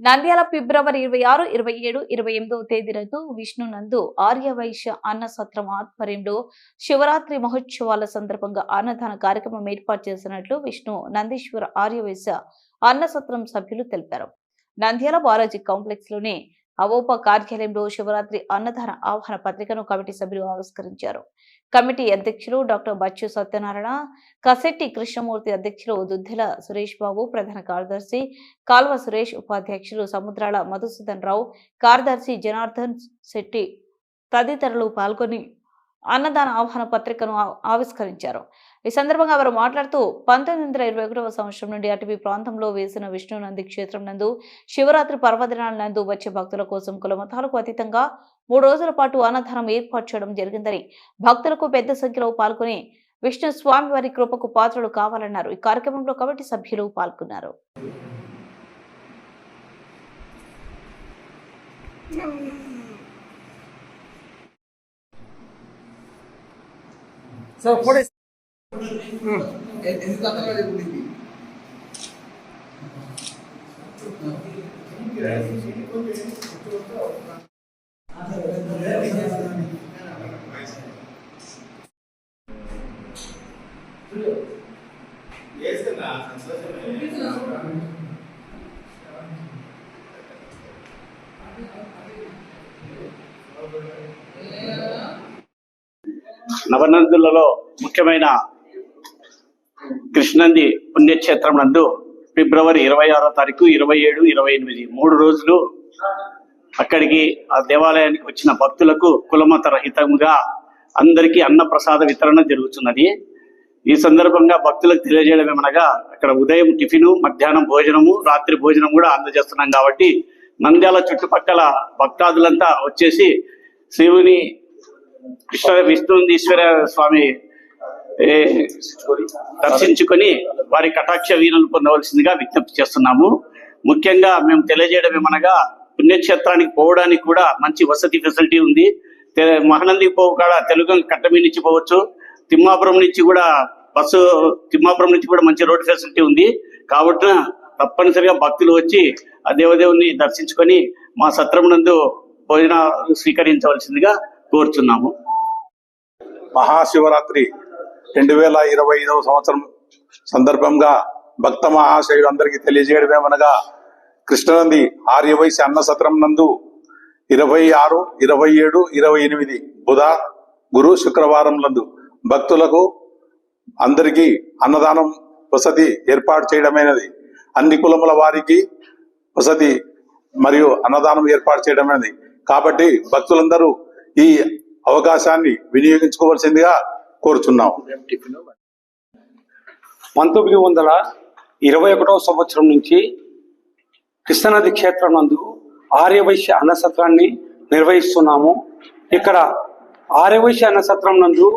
నంద్యాల ఫిబ్రవరి 26, 27, 28వ తేదీలలో విష్ణు నందు ఆర్యవైశ్య అన్న సత్రం ఆధ్వర్యంలో శివరాత్రి మహోత్సవాల సందర్భంగా అన్నదాన కార్యక్రమం ఏర్పాటు చేసినట్లు విష్ణు నందీశ్వర ఆర్యవైశ్య అన్న సత్రం సభ్యులు తెలిపారు. నంద్యాల బాలాజీ కాంప్లెక్స్ లోని అవోప కార్యాలయంలో శివరాత్రి అన్నదాన ఆహ్వాన పత్రికను కమిటీ సభ్యులు ఆవిష్కరించారు. కమిటీ అధ్యక్షులు డాక్టర్ బచ్చు సత్యనారాయణ, కసెట్టి కృష్ణమూర్తి, అధ్యక్షులు దుద్దెల సురేష్ బాబు, ప్రధాన కార్యదర్శి కాల్వ సురేష్, ఉపాధ్యక్షులు సముద్రాల మధుసూదన్ రావు, కార్యదర్శి జనార్దన్ శెట్టి తదితరులు పాల్గొని అన్నదాన ఆహ్వాన పత్రికను ఆవిష్కరించారు. ఈ సందర్భంగా వారు మాట్లాడుతూ 1921వ సంవత్సరం నుండి అటవీ ప్రాంతంలో వేసిన విష్ణు నంది క్షేత్రం నందు శివరాత్రి పర్వదినాల నందు వచ్చే భక్తుల కోసం కులమతాలకు అతీతంగా 3 రోజుల పాటు అన్నదానం ఏర్పాటు చేయడం జరిగిందని, భక్తులకు పెద్ద సంఖ్యలో పాల్గొని విష్ణు స్వామి వారి కృపకు పాత్రలు కావాలన్నారు. ఈ కార్యక్రమంలో కమిటీ సభ్యులు పాల్గొన్నారు. నవనందులలో ముఖ్యమైన కృష్ణంది పుణ్యక్షేత్రం నందు ఫిబ్రవరి 26వ తారీఖు, 27, 28 3 రోజులు అక్కడికి ఆ దేవాలయానికి వచ్చిన భక్తులకు కులమత రహితంగా అందరికీ అన్న ప్రసాద వితరణ జరుగుతున్నది. ఈ సందర్భంగా భక్తులకు తెలియజేయడం ఏమనగా, అక్కడ ఉదయం టిఫిను, మధ్యాహ్నం భోజనము, రాత్రి భోజనం కూడా అందజేస్తున్నాం. కాబట్టి నంద్యాల చుట్టుపక్కల భక్తాదులంతా వచ్చేసి శివుని విష్ణునందీశ్వర స్వామి దర్శించుకొని వారి కటాక్ష వీణలు పొందవలసిందిగా విజ్ఞప్తి చేస్తున్నాము. ముఖ్యంగా మేము తెలియజేయడం ఏమనగా, పుణ్యక్షేత్రానికి పోవడానికి కూడా మంచి వసతి ఫెసిలిటీ ఉంది. మహానంది పోవకాడ తెలుగు కట్టమీ నుంచి పోవచ్చు. తిమ్మాపురం నుంచి కూడా తిమ్మాపురం నుంచి కూడా మంచి రోడ్ ఫెసిలిటీ ఉంది. కాబట్టి తప్పనిసరిగా భక్తులు వచ్చి ఆ దేవదేవుని దర్శించుకొని మా సత్రం నందు భోజనాలు స్వీకరించవలసిందిగా కోరుచున్నాము. మహాశివరాత్రి 2025వ సంవత్సరం సందర్భంగా భక్త మహాశయులందరికీ తెలియజేయడమేమనగా, కృష్ణనంది ఆర్యవైశ్య అన్న సత్రం నందు 26, 27, 28 బుధ, గురు, శుక్రవారం నందు భక్తులకు అందరికీ అన్నదానం వసతి ఏర్పాటు చేయడమైనది. అన్ని కులముల వారికి వసతి మరియు అన్నదానం ఏర్పాటు చేయడమైనది. కాబట్టి భక్తులందరూ ఈ అవకాశాన్ని వినియోగించుకోవాల్సిందిగా కోరుచున్నాం. 1921వ సంవత్సరం నుంచి కృష్ణనది క్షేత్రం నందు ఆర్యవైశ్య అన్నసత్రాన్ని నిర్వహిస్తున్నాము. ఇక్కడ ఆర్యవైశ్య అన్నసత్రం నందు